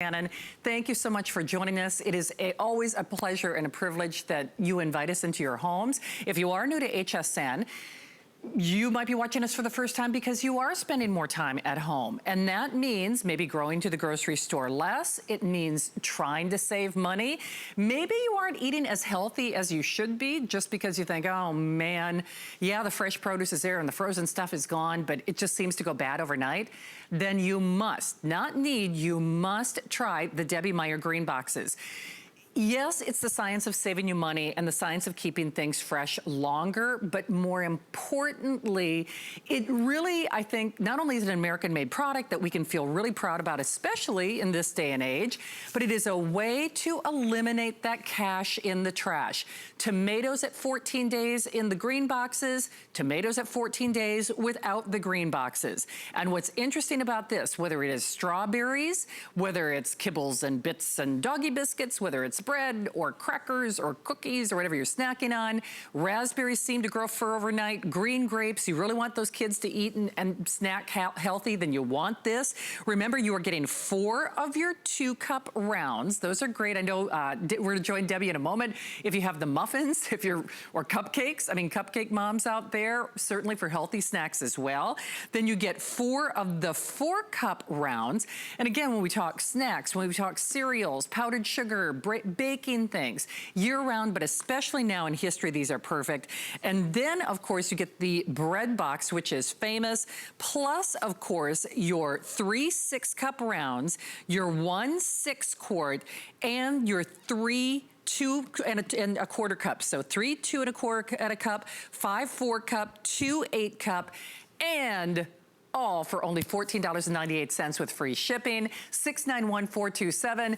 Shannon, thank you so much for joining us. It is always a pleasure and a privilege that you invite us into your homes. If you are new to HSN, you might be watching us for the first time because you are spending more time at home. And that means maybe going to the grocery store less. It means trying to save money. Maybe you aren't eating as healthy as you should be just because you think, oh man, yeah, the fresh produce is there and the frozen stuff is gone, but it just seems to go bad overnight. Then you must, not need, you must try the Debbie Meyer GreenBoxes. Yes, it's the science of saving you money and the science of keeping things fresh longer, but more importantly, it really, I think, not only is it an American-made product that we can feel really proud about, especially in this day and age, but it is a way to eliminate that cash in the trash. Tomatoes at 14 days in the green boxes, tomatoes at 14 days without the green boxes. And what's interesting about this, whether it is strawberries, whether it's kibbles and bits and doggy biscuits, whether it's bread or crackers or cookies or whatever you're snacking on. Raspberries seem to grow fur overnight. Green grapes, you really want those kids to eat and snack healthy, then you want this. Remember, you are getting 4 of your 2-cup rounds. Those are great. I know we're going to join Debbie in a moment. If you have the muffins, or cupcakes, I mean, cupcake moms out there, certainly for healthy snacks as well. Then you get 4 of the 4-cup rounds. And again, when we talk snacks, when we talk cereals, powdered sugar, baking things year-round, but especially now in history, these are perfect. And then, of course, you get the Bread Box, which is famous, plus, of course, your 3 6-cup rounds, your 1 6-quart, and your 3 2 and a quarter cup. So 3 2 1/4 at a cup, 5 4-cup, 2 8-cup, and all for only $14.98 with free shipping, 691-427.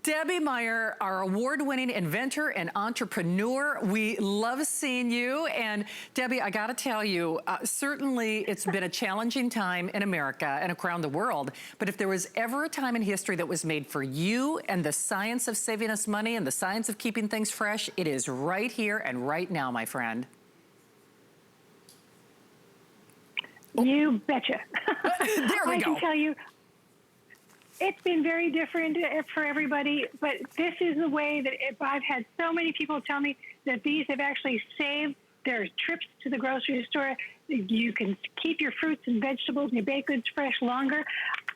Debbie Meyer, our award-winning inventor and entrepreneur. We love seeing you. And Debbie, I gotta tell you, certainly it's been a challenging time in America and around the world, but if there was ever a time in history that was made for you and the science of saving us money and the science of keeping things fresh, it is right here and right now, my friend. You betcha. There we go. I can tell you, it's been very different for everybody, but this is the way that I've had so many people tell me that these have actually saved their trips to the grocery store. You can keep your fruits and vegetables and your baked goods fresh longer.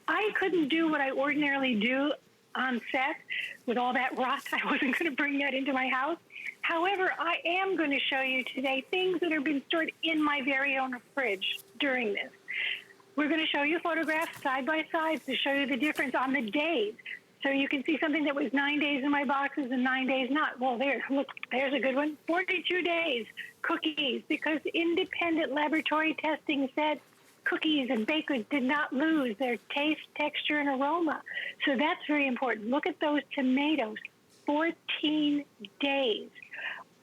I couldn't do what I ordinarily do on set with all that rot. I wasn't going to bring that into my house. However, I am going to show you today things that have been stored in my very own fridge during this. We're going to show you photographs side by side to show you the difference on the days. So you can see something that was 9 days in my boxes and 9 days not. Well, there, look, there's a good one. 42 days, cookies, because independent laboratory testing said cookies and baked goods did not lose their taste, texture, and aroma. So that's very important. Look at those tomatoes, 14 days.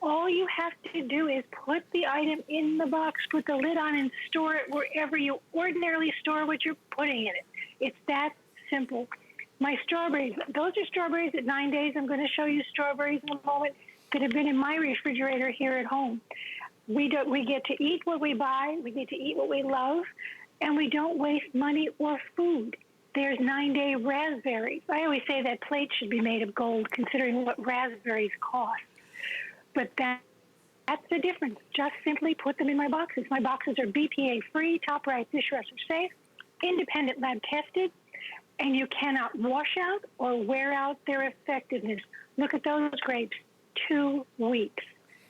All you have to do is put the item in the box, put the lid on, and store it wherever you ordinarily store what you're putting in it. It's that simple. My strawberries, those are strawberries at 9 days. I'm going to show you strawberries in a moment that have been in my refrigerator here at home. We get to eat what we buy, we get to eat what we love, and we don't waste money or food. There's 9-day raspberries. I always say that plate should be made of gold, considering what raspberries cost. But that's the difference. Just simply put them in my boxes. My boxes are BPA-free, top right, dishwasher safe, independent lab tested, and you cannot wash out or wear out their effectiveness. Look at those grapes, 2 weeks.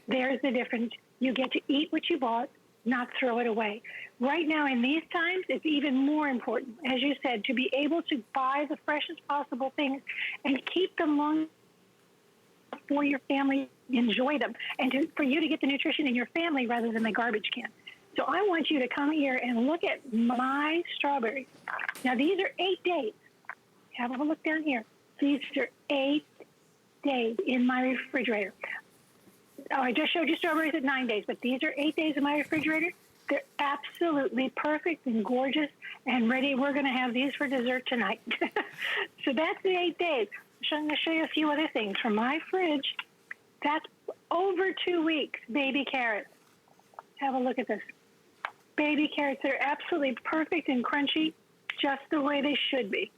There's the difference. You get to eat what you bought, not throw it away. Right now in these times, it's even more important, as you said, to be able to buy the freshest possible things and keep them long for your family, enjoy them, and for you to get the nutrition in your family rather than the garbage can. So I want you to come here and look at my strawberries. Now, these are 8 days. Have a look down here. These are 8 days in my refrigerator. Oh, I just showed you strawberries at 9 days, but these are 8 days in my refrigerator. They're absolutely perfect and gorgeous and ready. We're going to have these for dessert tonight. So that's the 8 days. I'm going to show you a few other things from my fridge. That's over 2 weeks. Baby carrots. Have a look at this. Baby carrots are absolutely perfect and crunchy, just the way they should be.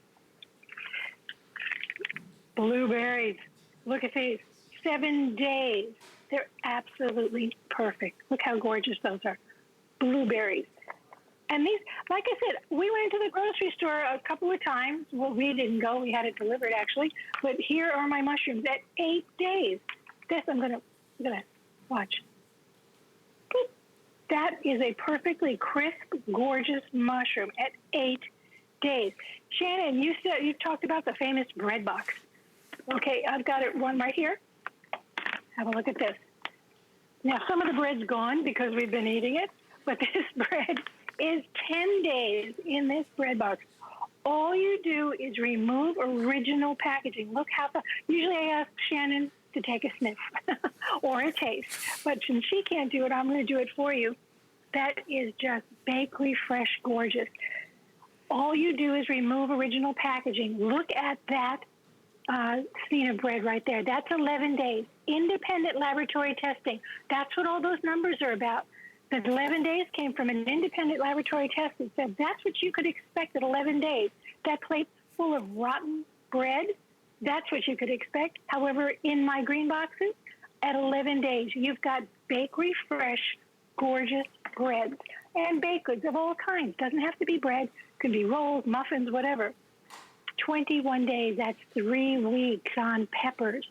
Blueberries. Look at these. 7 days. They're absolutely perfect. Look how gorgeous those are. Blueberries. And these, like I said, we went to the grocery store a couple of times. Well, we didn't go. We had it delivered, actually. But here are my mushrooms at 8 days. This, I'm gonna watch. That is a perfectly crisp, gorgeous mushroom at 8 days. Shannon, you talked about the famous bread box. Okay, I've got one right here. Have a look at this. Now, some of the bread's gone because we've been eating it, but this bread is 10 days in this bread box. All you do is remove original packaging. Look how usually I ask Shannon to take a sniff or a taste, but since she can't do it, I'm going to do it for you. That is just bakery fresh gorgeous. All you do is remove original packaging. Look at that scene of bread right there. That's 11 days. Independent laboratory testing. That's what all those numbers are about. The 11 days came from an independent laboratory test that said that's what you could expect at 11 days. That plate full of rotten bread, that's what you could expect. However, in my green boxes, at 11 days, you've got bakery fresh, gorgeous breads and baked goods of all kinds. Doesn't have to be bread. Could be rolls, muffins, whatever. 21 days, that's 3 weeks on peppers.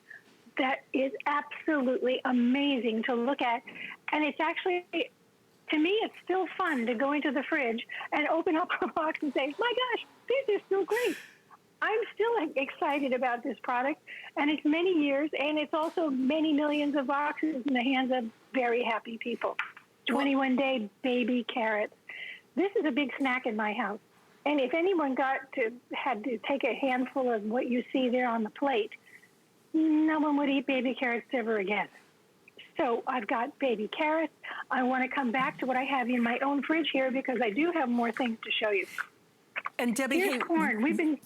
That is absolutely amazing to look at. And it's actually, to me, it's still fun to go into the fridge and open up a box and say, my gosh, these are still great. I'm still excited about this product, and it's many years, and it's also many millions of boxes in the hands of very happy people. 21-day baby carrots. This is a big snack in my house, and if anyone had to take a handful of what you see there on the plate, no one would eat baby carrots ever again. So I've got baby carrots. I want to come back to what I have in my own fridge here because I do have more things to show you. And Debbie, here's corn. We've been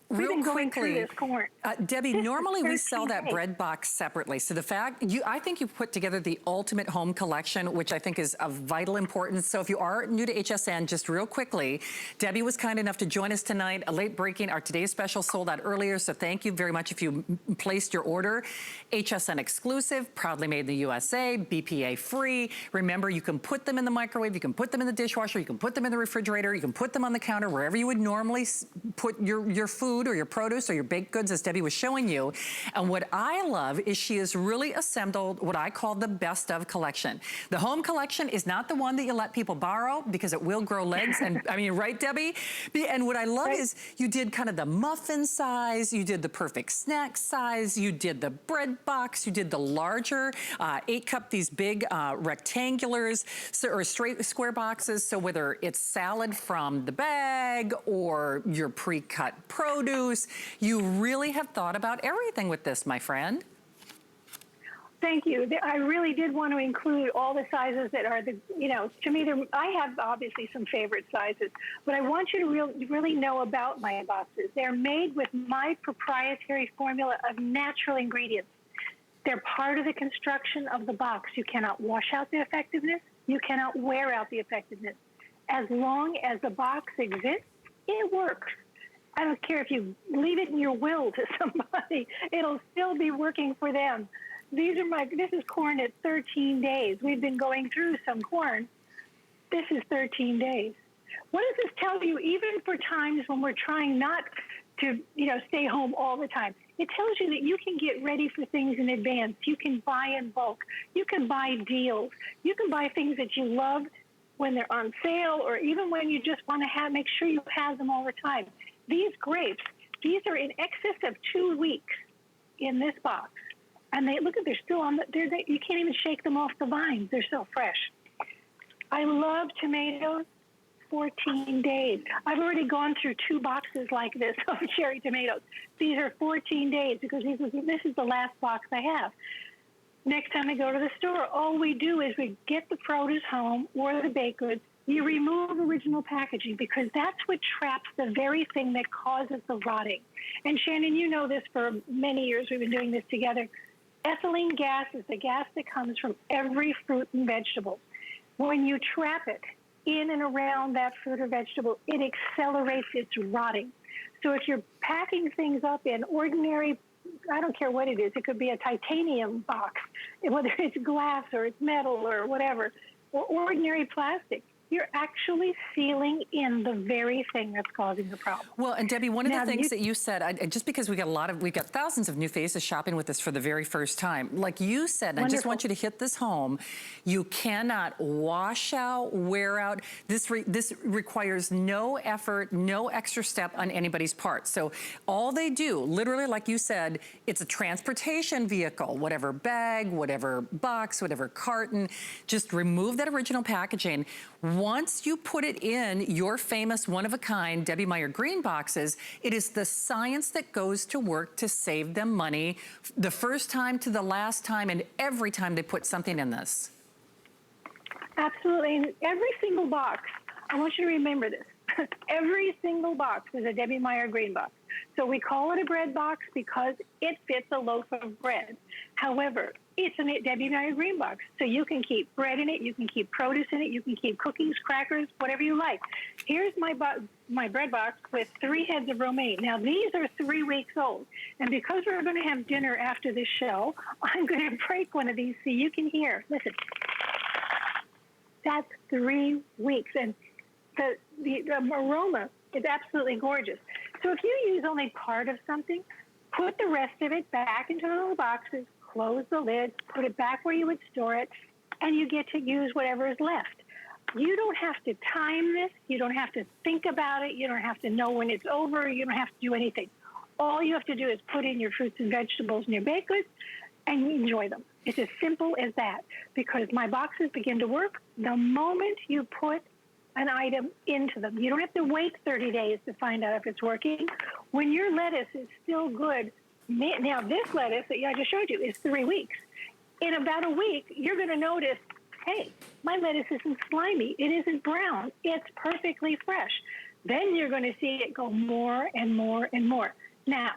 going through this corn. Debbie, normally we sell that bread box separately. So the fact, I think you put together the ultimate home collection, which I think is of vital importance. So if you are new to HSN, just real quickly, Debbie was kind enough to join us tonight. A late breaking, our today's special sold out earlier. So thank you very much if you placed your order. HSN exclusive, proudly made in the USA, BPA free. Remember, you can put them in the microwave, you can put them in the dishwasher, you can put them in the refrigerator, you can put them on the counter, wherever you would normally put your food or your produce or your baked goods, as Debbie was showing you. And what I love is she has really assembled what I call the best of collection. The home collection is not the one that you let people borrow because it will grow legs. And I mean, right, Debbie? And what I love is you did kind of the muffin size, you did the perfect snack size, you did the bread box, you did the larger 8-cup, these big rectangulars or straight square boxes. So whether it's salad from the bag or your pre-cut produce, you really have thought about everything with this, my friend. Thank you. I really did want to include all the sizes that are to me, I have obviously some favorite sizes, but I want you to really know about my boxes. They're made with my proprietary formula of natural ingredients. They're part of the construction of the box. You cannot wash out the effectiveness. You cannot wear out the effectiveness. As long as the box exists, it works. I don't care if you leave it in your will to somebody, it'll still be working for them. This is corn at 13 days. We've been going through some corn. This is 13 days. What does this tell you, even for times when we're trying not to, stay home all the time? It tells you that you can get ready for things in advance. You can buy in bulk. You can buy deals. You can buy things that you love when they're on sale, or even when you just want to make sure you have them all the time. These grapes, these are in excess of 2 weeks in this box. And they're still on you can't even shake them off the vines. They're so fresh. I love tomatoes, 14 days. I've already gone through 2 boxes like this of cherry tomatoes. These are 14 days because this is the last box I have. Next time I go to the store, all we do is we get the produce home or the baked goods. You remove original packaging because that's what traps the very thing that causes the rotting. And Shannon, you know this for many years. We've been doing this together. Ethylene gas is the gas that comes from every fruit and vegetable. When you trap it in and around that fruit or vegetable, it accelerates its rotting. So if you're packing things up in ordinary I don't care what it is. It could be a titanium box, whether it's glass or it's metal or whatever, or ordinary plastic. You're actually sealing in the very thing that's causing the problem. Well, and Debbie, one of the things that you said, just because we've got thousands of new faces shopping with us for the very first time, like you said, and I just want you to hit this home, you cannot wash out, wear out. This requires no effort, no extra step on anybody's part. So all they do, literally, like you said, it's a transportation vehicle, whatever bag, whatever box, whatever carton, just remove that original packaging. Once you put it in your famous one-of-a-kind Debbie Meyer GreenBoxes, it is the science that goes to work to save them money the first time to the last time and every time they put something in this. Absolutely. And every single box, I want you to remember this, every single box is a Debbie Meyer GreenBox. So we call it a bread box because it fits a loaf of bread. However, it's a Debbie Meyer GreenBox. So you can keep bread in it, you can keep produce in it, you can keep cookies, crackers, whatever you like. Here's my bread box with 3 heads of romaine. Now, these are 3 weeks old. And because we're going to have dinner after this show, I'm going to break one of these so you can hear. Listen, that's 3 weeks. And the aroma is absolutely gorgeous. So if you use only part of something, put the rest of it back into the little boxes, close the lid, put it back where you would store it, and you get to use whatever is left. You don't have to time this. You don't have to think about it. You don't have to know when it's over. You don't have to do anything. All you have to do is put in your fruits and vegetables and your baked goods and enjoy them. It's as simple as that, because my boxes begin to work the moment you put an item into them. You don't have to wait 30 days to find out if it's working. When your lettuce is still good, now this lettuce that I just showed you is 3 weeks. In about a week, you're going to notice, hey, my lettuce isn't slimy. It isn't brown. It's perfectly fresh. Then you're going to see it go more and more and more. Now,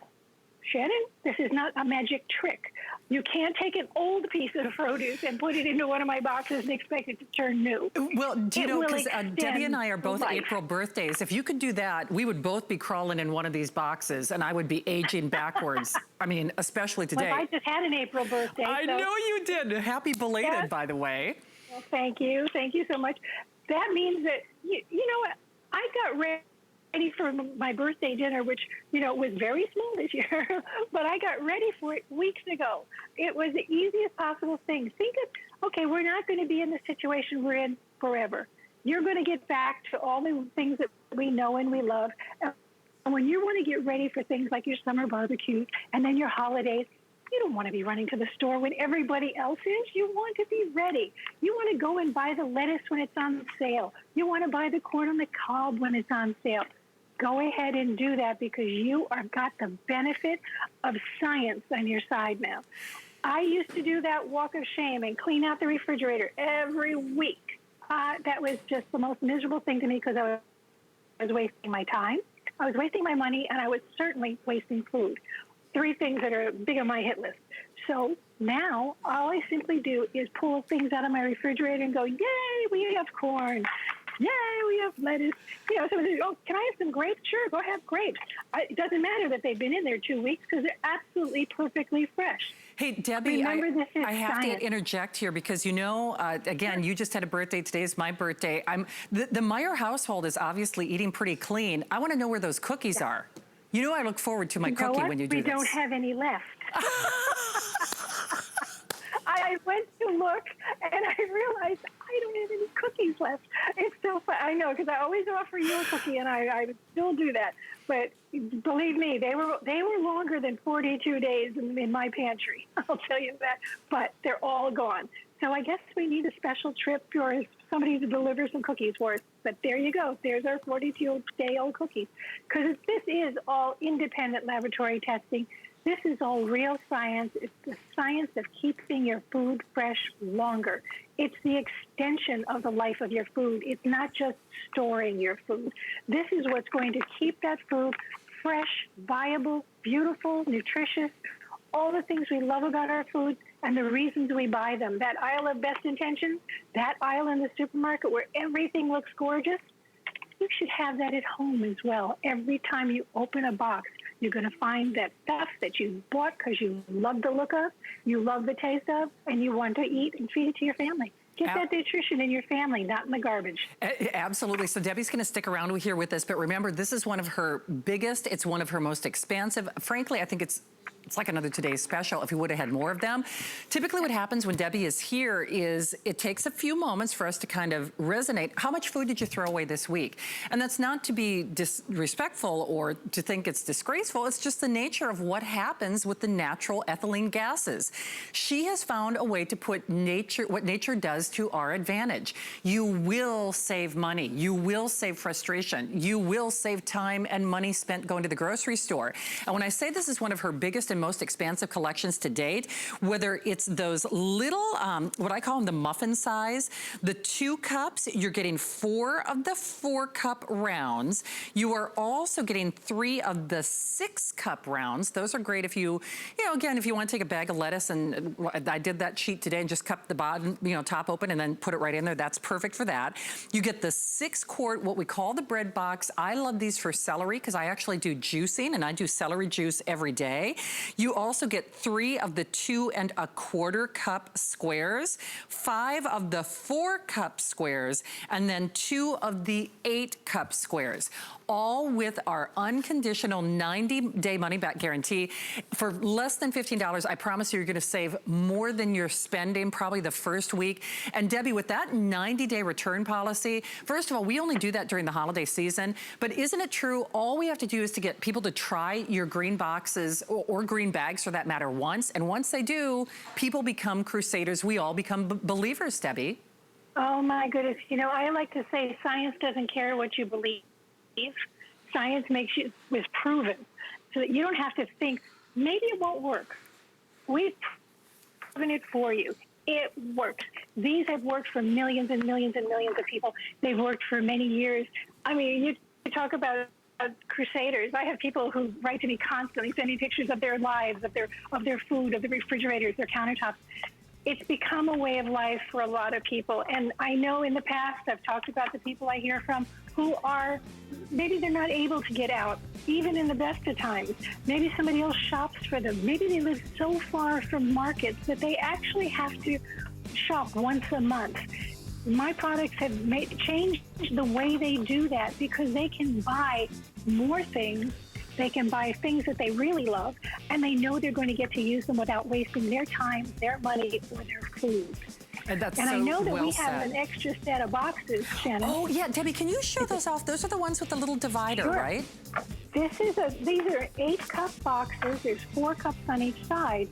Shannon, this is not a magic trick. You can't take an old piece of produce and put it into one of my boxes and expect it to turn new. Well, do you know, because Debbie and I are both April birthdays. If you could do that, we would both be crawling in one of these boxes and I would be aging backwards. I mean, especially today. Well, I just had an April birthday. I know you did. Happy belated, by the way. Well, thank you. Thank you so much. That means that, you know what, I got ready for my birthday dinner, which, was very small this year, but I got ready for it weeks ago. It was the easiest possible thing. Think of, okay, we're not going to be in the situation we're in forever. You're going to get back to all the things that we know and we love. And when you want to get ready for things like your summer barbecue and then your holidays, you don't want to be running to the store when everybody else is. You want to be ready. You want to go and buy the lettuce when it's on sale. You want to buy the corn on the cob when it's on sale. Go ahead and do that because you are got the benefit of science on your side now. I used to do that walk of shame and clean out the refrigerator every week. That was just the most miserable thing to me because I was wasting my time, I was wasting my money, and I was certainly wasting food. 3 things that are big on my hit list. So now all I simply do is pull things out of my refrigerator and go, yay, we have corn. Yay, we have lettuce. Somebody says, oh, can I have some grapes? Sure, go have grapes. It doesn't matter that they've been in there 2 weeks because they're absolutely perfectly fresh. Hey, Debbie, I have to interject here because, again, you just had a birthday. Today is my birthday. The Meyer household is obviously eating pretty clean. I want to know where those cookies are. I look forward to my cookie when you do this. We don't have any left. I went to look, and I realized I don't have any cookies left. It's so fun. I know, because I always offer you a cookie, and I would still do that. But believe me, they were longer than 42 days in my pantry. I'll tell you that. But they're all gone. So I guess we need a special trip for somebody to deliver some cookies for us. But there you go. There's our 42-day-old cookies. Because this is all independent laboratory testing. This is all real science. It's the science of keeping your food fresh longer. It's the extension of the life of your food. It's not just storing your food. This is what's going to keep that food fresh, viable, beautiful, nutritious, all the things we love about our food and the reasons we buy them. That aisle of best intentions, that aisle in the supermarket where everything looks gorgeous, you should have that at home as well. Every time you open a box, You're going to find that stuff that you bought because you love the look of, you love the taste of, and you want to eat and feed it to your family. Get that nutrition in your family, not in the garbage. Absolutely. So Debbie's going to stick around here with us, but remember, this is one of her biggest, it's one of her most expansive. Frankly, I think it's like another Today's Special if we would have had more of them. Typically what happens when Debbie is here is it takes a few moments for us to kind of resonate. How much food did you throw away this week? And that's not to be disrespectful or to think it's disgraceful. It's just the nature of what happens with the natural ethylene gases. She has found a way to put what nature does to our advantage. You will save money. You will save frustration. You will save time and money spent going to the grocery store. And when I say this is one of her biggest and most expansive collections to date, whether it's those little, what I call them the muffin size, the 2 cups, you're getting 4 of the 4-cup rounds. You are also getting 3 of the 6-cup rounds. Those are great if you know, again, if you want to take a bag of lettuce, and I did that sheet today and just cut the bottom, top open and then put it right in there. That's perfect for that. You get the 6-quart, what we call the bread box. I love these for celery because I actually do juicing and I do celery juice every day. You also get 3 of the 2 1/4 cup squares, 5 of the 4-cup squares, and then 2 of the 8-cup squares, all with our unconditional 90-day money-back guarantee. For less than $15, I promise you're gonna save more than you're spending probably the first week. And Debbie, with that 90-day return policy, first of all, we only do that during the holiday season, but isn't it true, all we have to do is to get people to try your green boxes or green bags for that matter once, and once they do, people become crusaders. We all become believers, Debbie. Oh my goodness. I like to say science doesn't care what you believe. Science was proven, so that you don't have to think, maybe it won't work. We've proven it for you. It works. These have worked for millions and millions and millions of people. They've worked for many years. I mean, you talk about crusaders. I have people who write to me constantly, sending pictures of their lives, of their food, of the refrigerators, their countertops. It's become a way of life for a lot of people. And I know in the past, I've talked about the people I hear from who are, maybe they're not able to get out, even in the best of times. Maybe somebody else shops for them. Maybe they live so far from markets that they actually have to shop once a month. My products have changed the way they do that because they can buy more things. They can buy things that they really love, and they know they're going to get to use them without wasting their time, their money, or their food. And that's I know that we said. have an extra set of boxes, Shannon. Oh, yeah, Debbie, can you show those off? Those are the ones with the little divider, Sure. right? These are 8-cup boxes. There's 4 cups on each side.